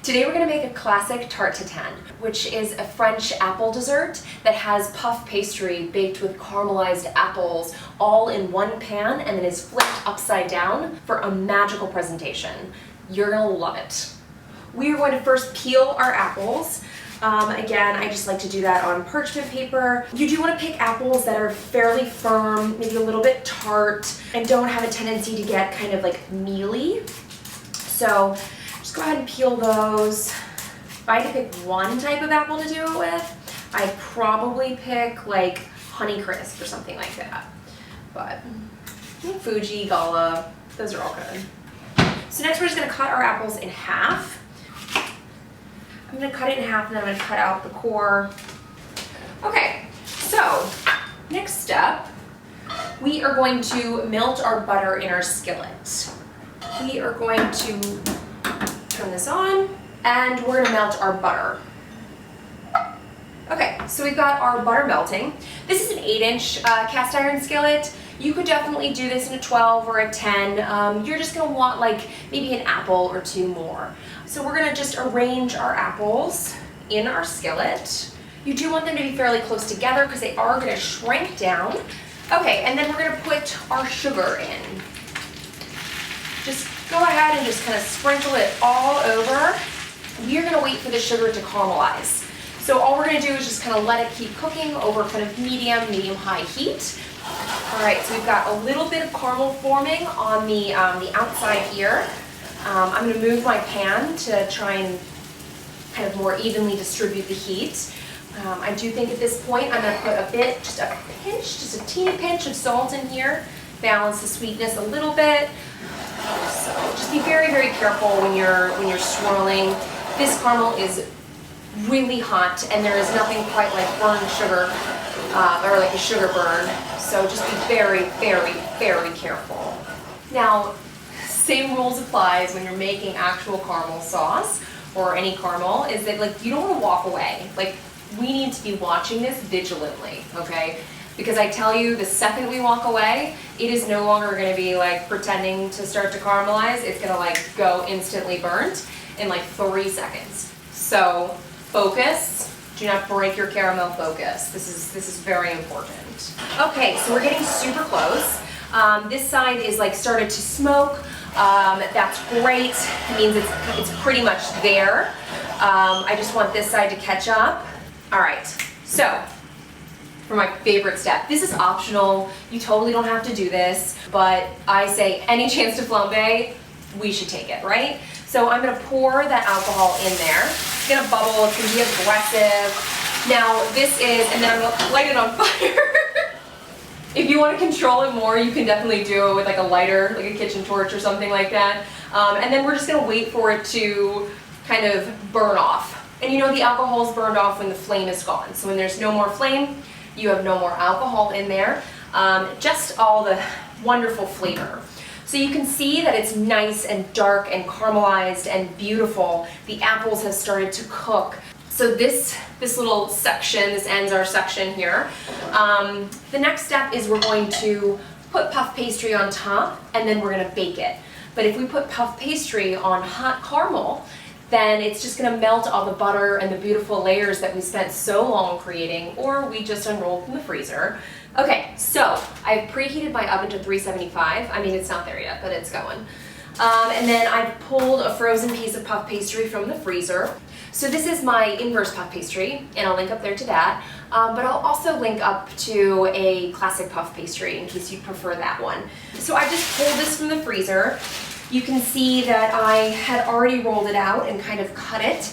Today we're going to make a classic tarte tatin, which is a French apple dessert that has puff pastry baked with caramelized apples all in one pan and then is flipped upside down for a magical presentation. You're going to love it. We are going to first peel our apples. Again, I just like to do that on parchment paper. You do want to pick apples that are fairly firm, maybe a little bit tart, and don't have a tendency to get kind of like mealy. So just go ahead and peel those. If I had to pick one type of apple to do it with, I'd probably pick like Honeycrisp or something like that. But Fuji, Gala, those are all good. So next we're just going to cut our apples in half. I'm going to cut it in half and then I'm going to cut out the core. Okay, so next step, we are going to melt our butter in our skillet. We are going to turn this on and we're going to melt our butter. Okay, so we've got our butter melting. This is an 8-inch cast iron skillet. You could definitely do this in a 12 or a 10. You're just going to want like maybe an apple or two more. So we're going to just arrange our apples in our skillet. You do want them to be fairly close together because they are going to shrink down. Okay, and then we're going to put our sugar in. Just go ahead and just kind of sprinkle it all over. We're going to wait for the sugar to caramelize. So all we're going to do is just kind of let it keep cooking over kind of medium-high heat. All right, so we've got a little bit of caramel forming on the outside here. I'm going to move my pan to try and kind of more evenly distribute the heat. I do think at this point I'm going to put a bit, just a pinch, just a teeny pinch of salt in here, balance the sweetness a little bit. So just be very, very careful when you're swirling. This caramel is really hot and there is nothing quite like burned sugar or like a sugar burn. So just be very, very, very careful. Now, same rules applies when you're making actual caramel sauce or any caramel, is that like you don't want to walk away. Like we need to be watching this vigilantly, okay? Because I tell you, the second we walk away, it is no longer going to be like pretending to start to caramelize. It's going to like go instantly burnt in like 3 seconds. So focus. Do not break your caramel focus. This is very important. Okay, so we're getting super close. This side is like started to smoke. That's great. It means it's pretty much there. I just want this side to catch up. All right, so for my favorite step, this is optional. You totally don't have to do this, but I say any chance to flambe, we should take it, right? So I'm gonna pour that alcohol in there. It's gonna bubble, it's gonna be aggressive. Now this is, and then I'm gonna light it on fire. If you want to control it more, you can definitely do it with like a lighter, like a kitchen torch or something like that. And then we're just going to wait for it to kind of burn off. And you know the alcohol is burned off when the flame is gone. So when there's no more flame, you have no more alcohol in there. Just all the wonderful flavor. So you can see that it's nice and dark and caramelized and beautiful. The apples have started to cook. So this little section, this ends our section here. The next step is we're going to put puff pastry on top and then we're going to bake it. But if we put puff pastry on hot caramel, then it's just going to melt all the butter and the beautiful layers that we spent so long creating, or we just unrolled from the freezer. Okay, so I've preheated my oven to 375. I mean, it's not there yet, but it's going. And then I've pulled a frozen piece of puff pastry from the freezer. So this is my inverse puff pastry, and I'll link up there to that. But I'll also link up to a classic puff pastry in case you prefer that one. So I just pulled this from the freezer. You can see that I had already rolled it out and kind of cut it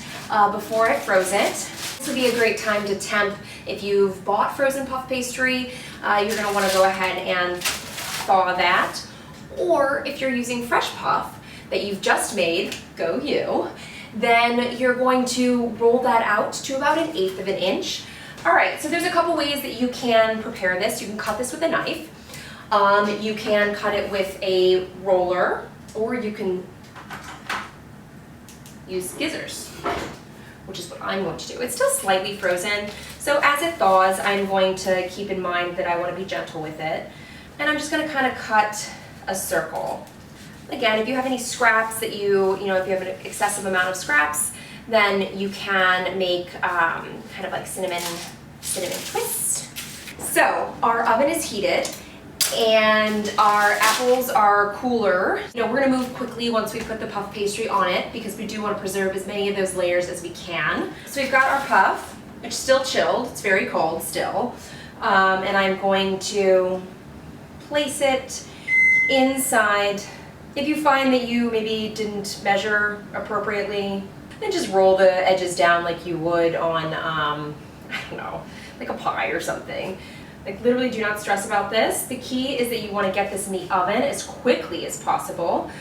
before I froze it. This would be a great time to temp. If you've bought frozen puff pastry, you're going to want to go ahead and thaw that. Or if you're using fresh puff that you've just made, go you, then you're going to roll that out to about 1/8 of an inch. All right, so there's a couple ways that you can prepare this. You can cut this with a knife. You can cut it with a roller, or you can use skizzers, which is what I'm going to do. It's still slightly frozen, so as it thaws, I'm going to keep in mind that I want to be gentle with it. And I'm just going to kind of cut a circle. Again, if you have any scraps that if you have an excessive amount of scraps, then you can make kind of like cinnamon twist. So our oven is heated and our apples are cooler. We're gonna move quickly once we put the puff pastry on it because we do want to preserve as many of those layers as we can. So we've got our puff, which is still chilled. It's very cold still. And I'm going to place it inside. If you find that you maybe didn't measure appropriately, then just roll the edges down like you would on, I don't know, like a pie or something. Like literally do not stress about this. The key is that you want to get this in the oven as quickly as possible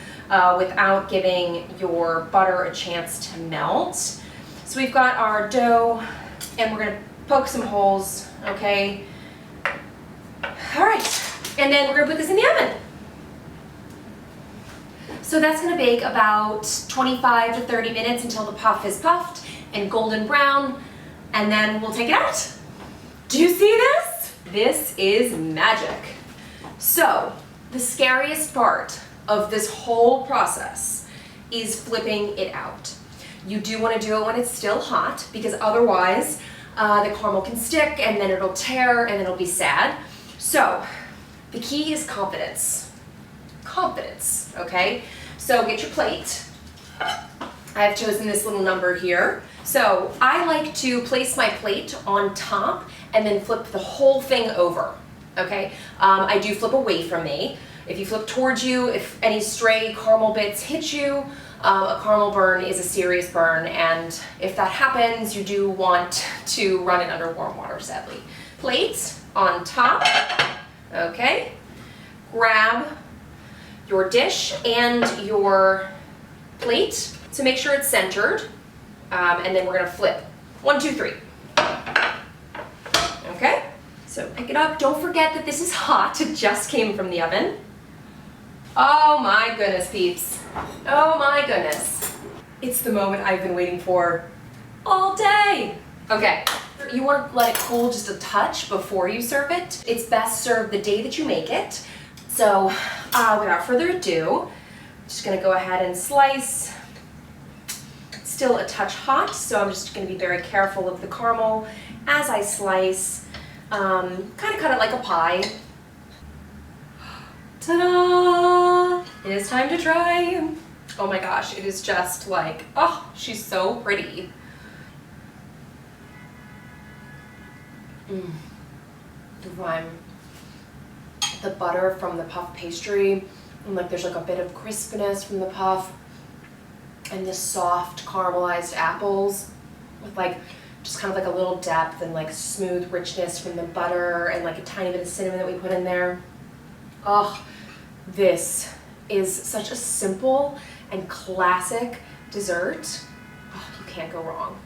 without giving your butter a chance to melt. So we've got our dough and we're going to poke some holes, okay? All right, and then we're going to put this in the oven. So that's going to bake about 25 to 30 minutes until the puff is puffed and golden brown, and then we'll take it out. Do you see this? This is magic. So the scariest part of this whole process is flipping it out. You do want to do it when it's still hot because otherwise the caramel can stick and then it'll tear and then it'll be sad. So the key is confidence. Confidence, okay? So get your plate. I've chosen this little number here. So I like to place my plate on top and then flip the whole thing over, okay? I do flip away from me. If you flip towards you, if any stray caramel bits hit you, a caramel burn is a serious burn, and if that happens, you do want to run it under warm water, sadly. Plate on top, okay? Grab your dish and your plate to make sure it's centered, and then we're gonna flip. 1, 2, 3. Okay, so pick it up. Don't forget that this is hot. It just came from the oven. Oh my goodness, peeps. Oh my goodness. It's the moment I've been waiting for all day. Okay, you want to let it cool just a touch before you serve it. It's best served the day that you make it. So without further ado, I'm just gonna go ahead and slice. It's still a touch hot, so I'm just gonna be very careful of the caramel as I slice. Kind of cut it like a pie. Ta-da! It is time to try. Oh my gosh, it is just like, oh, she's so pretty. The rhyme. The butter from the puff pastry, and like there's like a bit of crispness from the puff, and the soft caramelized apples with like just kind of like a little depth and like smooth richness from the butter and like a tiny bit of cinnamon that we put in there. Oh, this is such a simple and classic dessert. Oh, you can't go wrong.